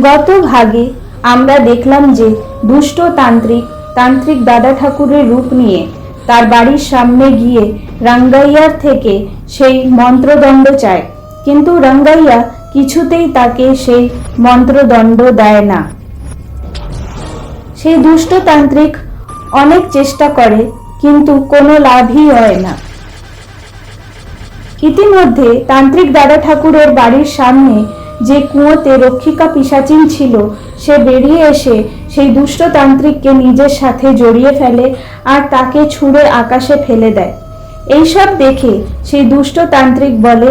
গত ভাগে আমরা দেখলাম যে দুষ্ট তান্ত্রিক দাদা ঠাকুরের রূপ নিয়ে তার বাড়ির সামনে গিয়ে রাঙ্গাইয়ার থেকে সেই মন্ত্রদণ্ড চায়, কিন্তু রাঙ্গাইয়া কিছুতেই তাকে সেই মন্ত্রদণ্ড দেয় না। সেই দুষ্ট তান্ত্রিক অনেক চেষ্টা করে, কিন্তু কোনো লাভই হয় না। ইতিমধ্যে তান্ত্রিক দাদা ঠাকুরের বাড়ির সামনে যে কুয়োতে রক্ষিকা পিশাচিন ছিল, সে বেরিয়ে এসে সেই দুষ্ট তান্ত্রিককে নিজের সাথে জড়িয়ে ফেলে আর তাকে ছুঁড়ে আকাশে ফেলে দেয়। এইসব দেখে সেই দুষ্ট তান্ত্রিক বলে,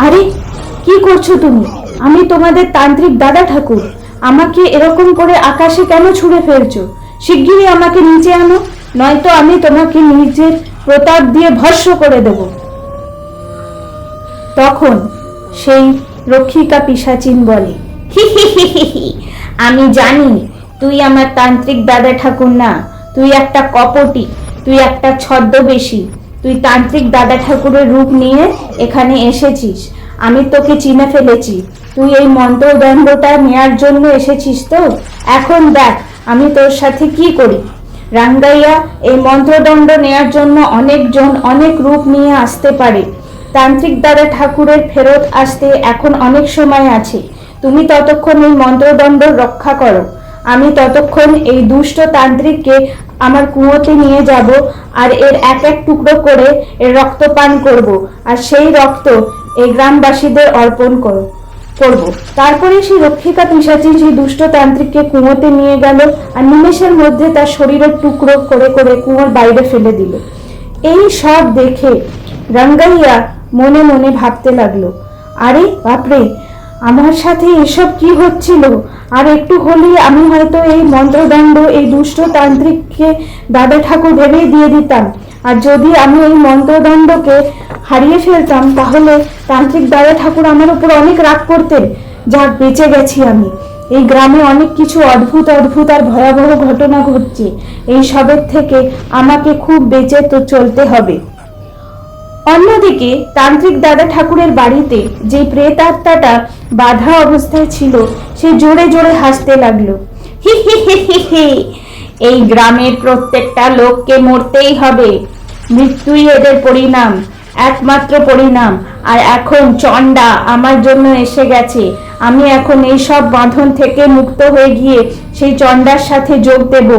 আরে কি করছো তুমি? আমি তোমাদের তান্ত্রিক দাদা ঠাকুর, আমাকে এরকম করে আকাশে কেন ছুঁড়ে ফেলছো? শিগগিরই আমাকে নিচে আনো, নয়তো আমি তোমাকে নিজের প্রতাপ দিয়ে ভস্ম করে দেব। তখন সেই রক্ষিকা পিশাচিন বলে, হি হি হি হি হি, আমি জানি তুই আমার তান্ত্রিক দাদা ঠাকুর না, তুই একটা কপটি, তুই একটা ছদ্মবেশী। তুই তান্ত্রিক দাদা ঠাকুরের রূপ নিয়ে এখানে এসেছিস, আমি তোকে চিনে ফেলেছি। তুই এই মন্ত্রদণ্ডটা নেয়ার জন্য এসেছিস তো? এখন দেখ আমি তোর সাথে কি করি। রাঙ্গাইয়া, এই মন্ত্রদণ্ড নেয়ার জন্য অনেকজন অনেক রূপ নিয়ে আসতে পারে। তান্ত্রিক দাদা ঠাকুরের ফেরত আসতে এখন অনেক সময় আছে। তুমি ততক্ষণ এই মন্ত্রদণ্ড রক্ষা করো, আমি ততক্ষণ এই দুষ্ট তান্ত্রিককে আমার কুয়োতে নিয়ে যাব আর এর এক এক টুকরো করে এর রক্ত পান করব, আর সেই রক্ত এই গ্রামবাসীদের অর্পণ করব। তারপরে সেই রক্ষিকা পিশাচিন সেই দুষ্ট তান্ত্রিককে কুয়োতে নিয়ে গেল আর নিমেষের মধ্যে তার শরীরের টুকরো করে করে কুয়োর বাইরে ফেলে দিল। এই সব দেখে রাঙ্গাইয়া মনে মনে ভাবতে লাগলো, আরে বাপরে, আমার সাথে এসব কি হচ্ছিল? আর একটু হলেই আমি হয়তো এই মন্ত্রদণ্ড এই দুষ্ট তান্ত্রিককে দাদা ঠাকুর ভেবেই দিয়ে দিতাম। আর যদি আমি এই মন্ত্রদণ্ডকে হারিয়ে ফেলতাম, তাহলে তান্ত্রিক দাদা ঠাকুর আমার উপর অনেক রাগ করতেন। যাক, বেঁচে গেছি আমি। এই গ্রামে অনেক কিছু অদ্ভুত অদ্ভুত আর ভয়াবহ ঘটনা ঘটছে, এই সবের থেকে আমাকে খুব বেঁচে তো চলতে হবে। অন্যদিকে তান্ত্রিক দাদা ঠাকুরের বাড়িতে যে প্রেতাত্মাটা বাধা অবস্থায় ছিল, সে জোরে জোরে হাসতে লাগলো, হি হি হি হি হি, এই গ্রামের প্রত্যেকটা লোককে মরতেই হবে, মৃত্যুই এদের পরিণাম, একমাত্র পরিণাম। আর এখন চণ্ডা আমার জন্য এসে গেছে, আমি এখন এই সব বাঁধন থেকে মুক্ত হয়ে গিয়ে সেই চণ্ডার সাথে যোগ দেব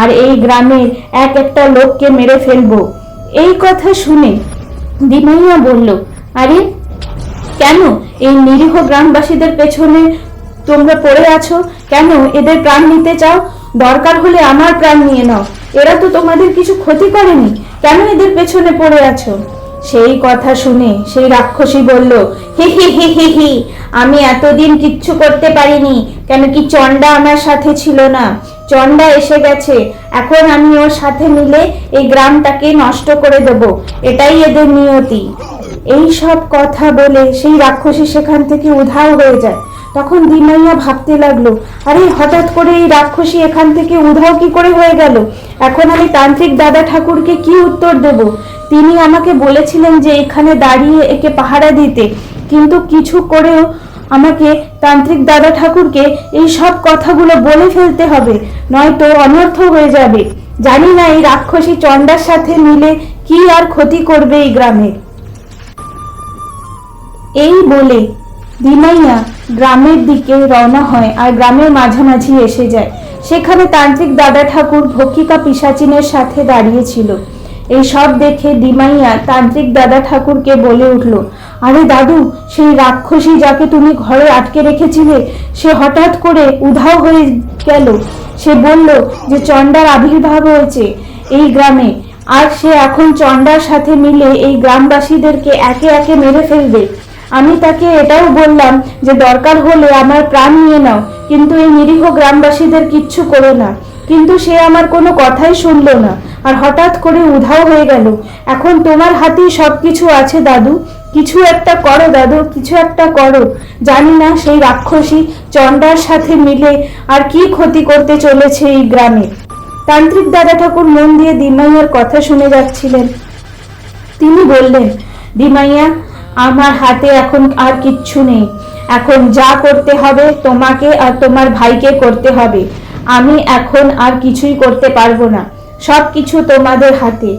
আর এই গ্রামের এক একটা লোককে মেরে ফেলবো। এই কথা শুনে দিমাইয়া বলল, আরে কেন এই নিরীহ গ্রামবাসীদের পেছনে তোমরা পড়ে আছো? কেন এদের প্রাণ নিতে চাও? দরকার হলে আমার প্রাণ নিয়ে নাও, এরা তো তোমাদের কিছু ক্ষতি করেনি, কেন এদের পেছনে পড়ে আছো? সেই কথা শুনে সেই রাক্ষসী বলল, হি হি হি হি হি, আমি এতদিন কিচ্ছু করতে পারিনি, কেন কি চণ্ডা আমার সাথে ছিল না? চণ্ডা এসে গেছে, এখন আমি ওর সাথে মিলে এই গ্রামটাকে নষ্ট করে দেব, এটাই এদের নিয়তি। এই সব কথা বলে সেই রাক্ষসী সেখান থেকে উধাও হয়ে যায়। তখন দিমাইয়া ভাবতে লাগলো, আরে হঠাৎ করে এই রাক্ষসী এখান থেকে উধাও কি করে হয়ে গেল? এখন আমি তান্ত্রিক দাদা ঠাকুরকে কি উত্তর দেব? তিনি আমাকে বলেছিলেন যে এখানে দাঁড়িয়ে একে পাহারা দিতে, কিন্তু কিছু করেও আমাকে তান্ত্রিক দাদা ঠাকুরকে এই সব কথাগুলো বলে ফেলতে হবে, নয়তো অনর্থ হয়ে যাবে। জানি না এই রাক্ষসী চণ্ডার সাথে মিলে কি আর ক্ষতি করবে এই গ্রামের। এই বলে দিমাইয়া গ্রামের দিকে রওনা হয় আর গ্রামের মাঝামাঝি এসে যায়। সেখানে তান্ত্রিক দাদা ঠাকুর ভক্ষিকা পিশাচিনের সাথে দাঁড়িয়েছিল। এই সব দেখে দিমাইয়া তান্ত্রিক দাদা ঠাকুরকে বলে উঠল, আরে দাদু, সেই রাক্ষসী যাকে তুমি ঘরে আটকে রেখেছিলে, সে হঠাৎ করে উধাও হয়ে গেল। সে বলল যে চণ্ডার আবির্ভাব হয়েছে এই গ্রামে, আর সে এখন চণ্ডার সাথে মিলে এই গ্রামবাসীদেরকে একে একে মেরে ফেলবে। আমি তাকে এটাও বললাম যে দরকার হলে আমার প্রাণ নিয়ে নাও, কিন্তু এই নিরীহ গ্রামবাসীদের কিচ্ছু করো না, কিন্তু সে আমার কোনো কথাই শুনলো না আর হঠাৎ করে উধাও হয়ে গেল। এখন তোমার হাতেই সবকিছু আছে দাদু, কিছু একটা করো দাদু, কিছু একটা করো। জানি না সেই রাক্ষসী চণ্ডার সাথে মিলে আর কি ক্ষতি করতে চলেছে এই গ্রামে। তান্ত্রিক দাদা ঠাকুর মন দিয়ে দিমাইয়ার কথা শুনে যাচ্ছিলেন। তিনি বললেন, দিমাইয়া, আমার হাতে এখন আর কিচ্ছু নেই, এখন যা করতে হবে তোমাকে আর তোমার ভাইকে করতে হবে। আমি এখন আর কিছুই করতে পারবো না, সবকিছু তোমাদের হাতে।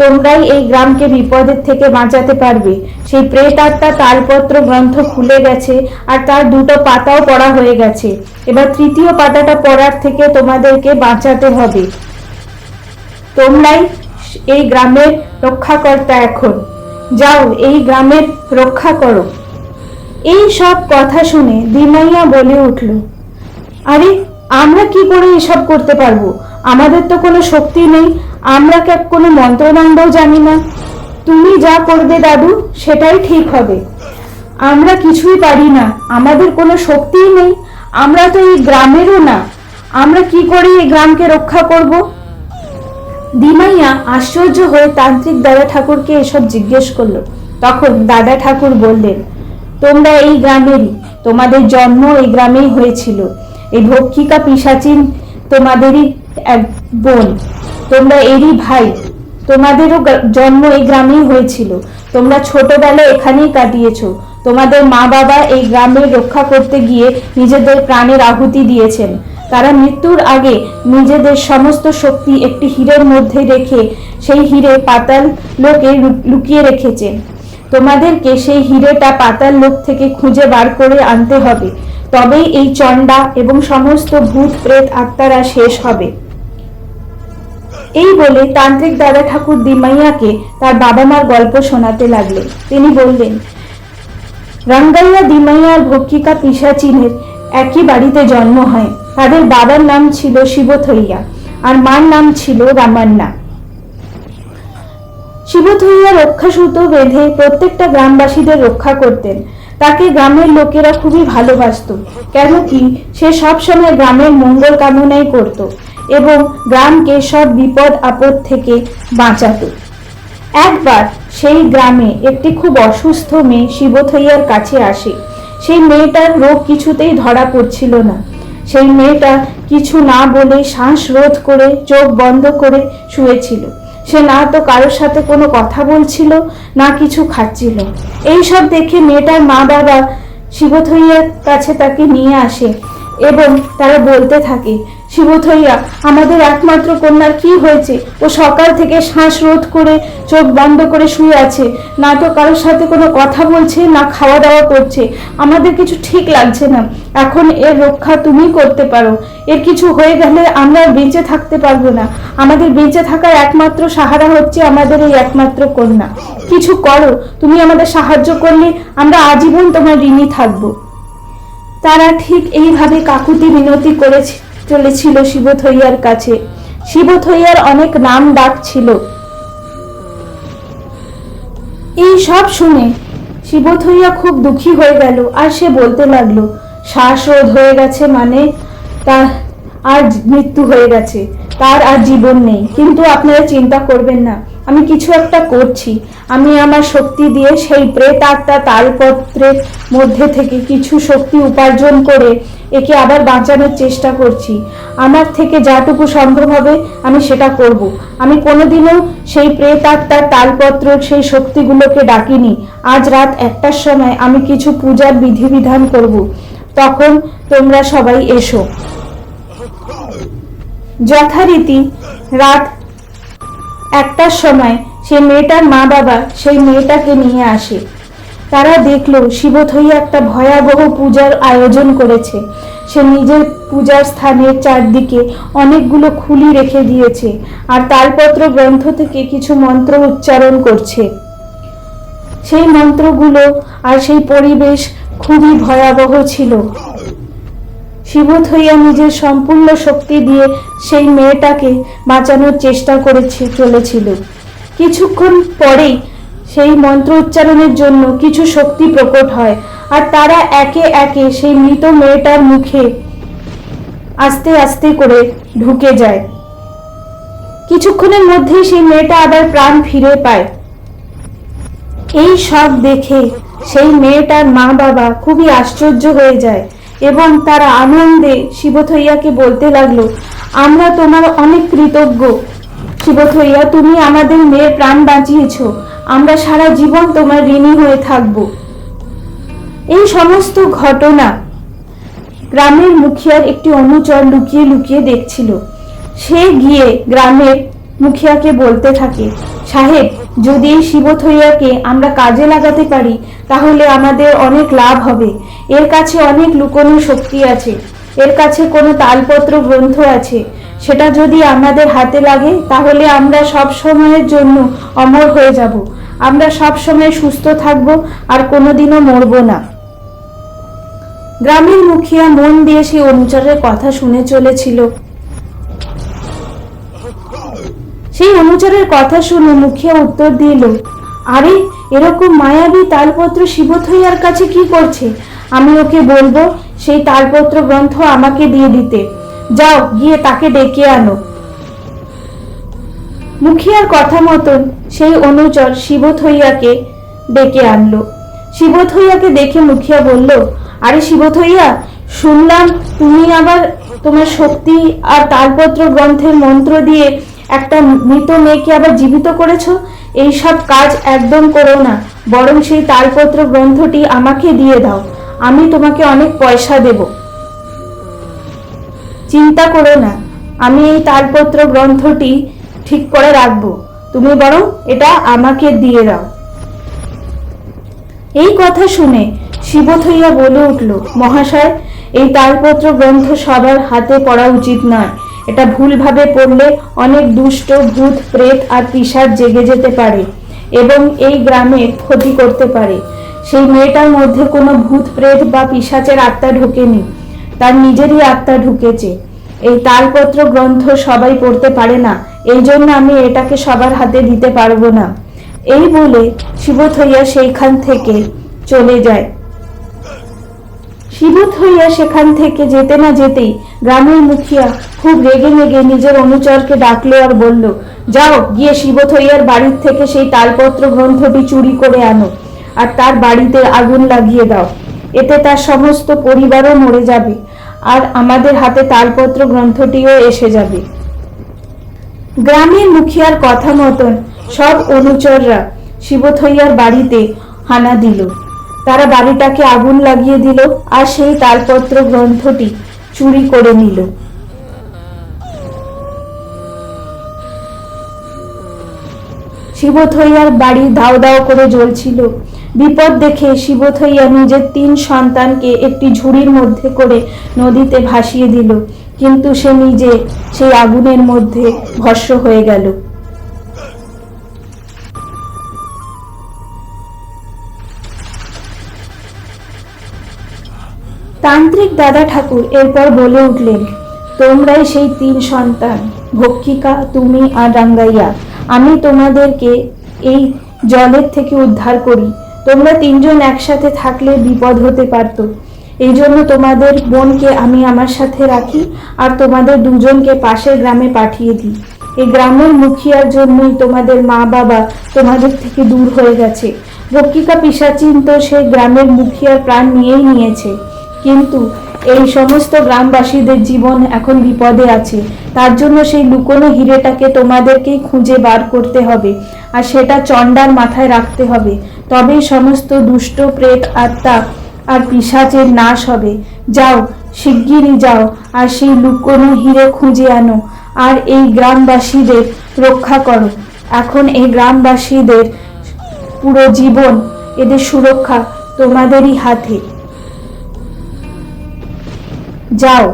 তোমরাই এই গ্রামকে বিপদের থেকে বাঁচাতে পারবে। সেই প্রেতাত্মা তালপত্র গ্রন্থ খুলে গেছে আর তার দুটো পাতাও পড়া হয়ে গেছে। এবার তৃতীয় পাতাটা পড়ার থেকে তোমাদেরকে বাঁচাতে হবে। তোমরাই এই গ্রামের রক্ষাকর্তা, এখন যাও এই গ্রামের রক্ষা করো। এই সব কথা শুনে দিমাইয়া বলে উঠল, আরে আমরা কি করে এসব করতে পারবো? আমাদের তো কোনো শক্তি নেই, আমরা কোনো মন্ত্রদণ্ডও জানি না। তুমি যা করবে দাদু সেটাই ঠিক হবে। আমরা কিছুই পারি না, আমাদের কোনো শক্তিই নেই, আমরা তো এই গ্রামেরও না, আমরা কি করে এই গ্রামকে রক্ষা করব? দিমাইয়া আশ্চর্য হয়ে তান্ত্রিক দাদা ঠাকুরকে এসব জিজ্ঞেস করলো। তখন দাদা ঠাকুর বললেন, তোমরা এই গ্রামেরই, তোমাদের জন্ম এই গ্রামেই হয়েছিল। এই ভক্ষিকা পিশাচিন তোমাদেরই এক বোন, তোমরা এরই ভাই, তোমাদেরও জন্ম এই গ্রামেই হয়েছিল। তোমরা ছোটবেলায় এখানেই কাটিয়েছো। তোমাদের মা বাবা এই গ্রামের রক্ষা করতে গিয়ে নিজেদের প্রাণের আহুতি দিয়েছেন। তারা মৃত্যুর আগে নিজেদের সমস্ত শক্তি একটি হীরের মধ্যে রেখে সেই হীরে পাতাল লোকে লুকিয়ে রেখেছেন। তোমাদেরকে সেই হীরেটা পাতাল লোক থেকে খুঁজে বার করে আনতে হবে, তবেই এই চণ্ডা এবং সমস্ত ভূত প্রেত আত্মারা শেষ হবে। এই বলে তান্ত্রিক দাদা ঠাকুর দিমাইয়াকে তার বাবা মার গল্প শোনাতে লাগলেন। তিনি বললেন, রঙ্গাইয়া দিমাইয়া আর ভক্ষিকা পিশাচিনের একই বাড়িতে জন্ম হয়। তাদের বাবার নাম ছিল শিবথইয়া আর মার নাম ছিল রামান্না। শিবথইয়া রক্ষাসূত্র বেঁধে প্রত্যেকটা গ্রামবাসীদের রক্ষা করতেন। তাকে গ্রামের লোকেরা খুবই ভালোবাসত, কেন কি সে সবসময় গ্রামের মঙ্গল কামনাই করত এবং গ্রামকে সব বিপদ আপদ থেকে বাঁচাত। একবার সেই গ্রামে একটি খুব অসুস্থ মেয়ে শিবথইয়ার কাছে আসে। সেই মেয়েটার রোগ কিছুতেই ধরা পড়ছিল না। সেই মেয়েটা কিছু না বলে শ্বাস রোধ করে চোখ বন্ধ করে শুয়েছিল। সে না তো কারোর সাথে কোনো কথা বলছিল, না কিছু খাচ্ছিল। এইসব দেখে মেয়েটার মা বাবা শিবথইয়ার কাছে তাকে নিয়ে আসে এবং তারা বলতে থাকে, শিবথইয়া, আমাদের একমাত্র কন্যার কি হয়েছে? ও সকাল থেকে শ্বাস রোধ করে চোখ বন্ধ করে শুয়ে আছে, না তো কারোর সাথে কোনো কথা বলছে, না খাওয়া দাওয়া করছে। আমাদের কিছু ঠিক লাগছে না। এখন এর রক্ষা তুমি করতে পারো। এর কিছু হয়ে গেলে আমরা বেঁচে থাকতে পারবো না। আমাদের বেঁচে থাকার একমাত্র সাহারা হচ্ছে আমাদের এই একমাত্র কন্যা। কিছু করো, তুমি আমাদের সাহায্য করলে আমরা আজীবন তোমার ঋণী থাকবো। তারা ঠিক এইভাবে কাকুতি মিনতি করে চলেছিল শিবথইয়ার কাছে। শিবথইয়ার অনেক নাম ডাক ছিল। এই সব শুনে শিবথইয়া খুব দুঃখী হয়ে গেল আর সে বলতে লাগলো, শ্বাসরোধ হয়ে গেছে মানে তার আর মৃত্যু হয়ে গেছে, তার আর জীবন নেই। কিন্তু আপনারা চিন্তা করবেন না, আমি কিছু একটা করছি। আমি আমার শক্তি দিয়ে সেই প্রেত আত্মা তালপত্রের মধ্যে থেকে কিছু শক্তি উপার্জন করে একে আবার বাঁচানোর চেষ্টা করছি। আমার থেকে যাটুকু সম্ভব হবে আমি সেটা করব। আমি কোনোদিনও সেই প্রেত আত্মার তালপত্র সেই শক্তিগুলোকে ডাকিনি। আজ রাত 1টার সময় আমি কিছু পূজার বিধিবিধান করব, তখন তোমরা সবাই এসো। যথারীতি রাত 1টার সময় সে মেয়েটার মা বাবা সেই মেয়েটাকে নিয়ে আসে। তারা দেখলো শিবথইয়া একটা ভয়াবহ পূজার আয়োজন করেছে। সে নিজের পূজার স্থানের চারদিকে অনেকগুলো খুলি রেখে দিয়েছে আর তালপত্র গ্রন্থ থেকে কিছু মন্ত্র উচ্চারণ করছে। সেই মন্ত্রগুলো আর সেই পরিবেশ খুবই ভয়াবহ ছিল। শিবথইয়া নিজের সম্পূর্ণ শক্তি দিয়ে সেই মেয়েটাকে বাঁচানোর চেষ্টা চলেছিল। কিছুক্ষণ পরেই সেই মন্ত্র উচ্চারণের জন্য কিছু শক্তি প্রকট হয় আর তারা একে একে সেই মৃত মেয়েটার মুখে আস্তে আস্তে করে ঢুকে যায়। কিছুক্ষণের মধ্যেই সেই মেয়েটা আবার প্রাণ ফিরে পায়। এই সব দেখে সেই মেয়েটার মা বাবা খুবই আশ্চর্য হয়ে যায় এবং তারা আনন্দে শিবথইয়াকে বলতে লাগলো, আমরা তোমার অনেক কৃতজ্ঞ শিবথইয়া, তুমি আমাদের মেয়ের প্রাণ বাঁচিয়েছো। আমরা সারা জীবন তোমার ঋণী হয়ে থাকবো। এই সমস্ত ঘটনা গ্রামের মুখিয়ার একটি অনুচর লুকিয়ে লুকিয়ে দেখছিল। সে গিয়ে গ্রামের মুখিয়াকে বলতে থাকে, সাহেব, যদি এই শিবথইয়াকে আমরা কাজে লাগাতে পারি তাহলে আমাদের অনেক লাভ হবে। এর কাছে অনেক লুকোনো শক্তি আছে, এর কাছে কোনো তালপত্র গ্রন্থ আছে। সেটা যদি আমাদের হাতে লাগে তাহলে আমরা সব সময়ের জন্য অমর হয়ে যাব। আমরা সব সময় সুস্থ থাকব আর কোনোদিনও মরব না। গ্রামের মুখিয়া মন দিয়ে সেই অনুচরের কথা শুনে চলেছিল। সেই অনুচরের কথা শুনে মুখিয়া উত্তর দিল, আরে, এরকম মায়াবী তালপত্র শিবথইয়ার কাছে কি করছে? আমি ওকে বলবো সেই তালপত্র গ্রন্থ আমাকে দিয়ে দিতে। যাও, গিয়ে তাকে ডেকে আনো। মুখিয়ার কথা মতন সেই অনুচর শিবথইয়াকে ডেকে আনলো। শিবথইয়াকে দেখে মুখিয়া বলল, আরে শিবথইয়া, শুনলাম তুমি আবার তোমার শক্তি আর তালপত্র গ্রন্থের মন্ত্র দিয়ে একটা মৃত মেয়েকে আবার জীবিত করেছো। এইসব কাজ একদম করো না, বরং সেই তালপত্র গ্রন্থটি আমাকে দিয়ে দাও, আমি তোমাকে অনেক পয়সা দেব। চিন্তা করো না, আমি এই তালপত্র গ্রন্থটি ঠিক করে রাখবো, তুমি বরং এটা আমাকে দিয়ে দাও। এই কথা শুনে শিবথইয়া বলে উঠল, মহাশয়, এই তালপত্র গ্রন্থ সবার হাতে পড়া উচিত নয়। এটা ভুলভাবে পড়লে অনেক দুষ্ট ভূত প্রেত আর পিশাচ জেগে যেতে পারে এবং এই গ্রামে ক্ষতি করতে পারে। সেই মেয়েটার মধ্যে কোনো ভূত প্রেত বা পিশাচের আত্মা ঢোকেনি, তার নিজেরই আত্মা ঢুকেছে। এই তালপত্র গ্রন্থ সবাই পড়তে পারে না, এই জন্য আমি এটাকে সবার হাতে দিতে পারবো না। এই বলে শিবথইয়া সেইখান থেকে চলে যায়। শিবথইয়া সেখান থেকে যেতে না যেতেই গ্রামের মুখিয়া খুব রেগে মেগে নিজের অনুচরকে ডাকলো আর বলল, যাও, গিয়ে শিবথইয়ার বাড়ির থেকে সেই তালপত্র গ্রন্থটি চুরি করে আনো আর তার বাড়িতে আগুন লাগিয়ে দাও। এতে তার সমস্ত পরিবারও মরে যাবে আর আমাদের হাতে তালপত্র গ্রন্থটিও এসে যাবে। গ্রামের মুখিয়ার কথা মতন সব অনুচররা শিবথইয়ার বাড়িতে হানা দিল। তারা বাড়িটাকে আগুন লাগিয়ে দিল আর সেই তালপত্র গ্রন্থটি চুরি করে নিল। শিবথইয়ার বাড়ি দাও দাও করে জ্বলছিল। বিপদ দেখে শিবথইয়া নিজের 3 সন্তানকে একটি ঝুড়ির মধ্যে করে নদীতে ভাসিয়ে দিল, কিন্তু সে নিজে সেই আগুনের মধ্যে ভস্ম হয়ে গেল। তান্ত্রিক দাদা ঠাকুর এরপর বলে উঠলেন, তোমরাই সেই 3 সন্তান, ভক্ষিকা, তুমি আর রাঙ্গাইয়া। আমি তোমাদেরকে এই জলের থেকে উদ্ধার করি। তোমরা 3 জন একসাথে থাকলে বিপদ হতে পারত। এই জন্য তোমাদের বোনকে আমি আমার সাথে রাখি আর তোমাদের 2 জনকে পাশের গ্রামে পাঠিয়ে দিই। এই গ্রামের মুখিয়ার জন্যই তোমাদের মা বাবা তোমাদের থেকে দূর হয়ে গেছে। ভক্ষিকা পিশাচিন তো সেই গ্রামের মুখিয়ার প্রাণ নিয়েই নিয়েছে, কিন্তু এই সমস্ত গ্রামবাসীদের জীবন এখন বিপদে আছে। তার জন্য সেই লুকোনো হিরেটাকে তোমাদেরকেই খুঁজে বার করতে হবে আর সেটা চণ্ডার মাথায় রাখতে হবে, তবেই সমস্ত দুষ্ট প্রেত আত্মা আর পিশাচের নাশ হবে। যাও, শিগগিরই যাও আর সেই লুকোনো হিরে খুঁজে আনো আর এই গ্রামবাসীদের রক্ষা করো। এখন এই গ্রামবাসীদের পুরো জীবন, এদের সুরক্ষা তোমাদেরই হাতে। যাও।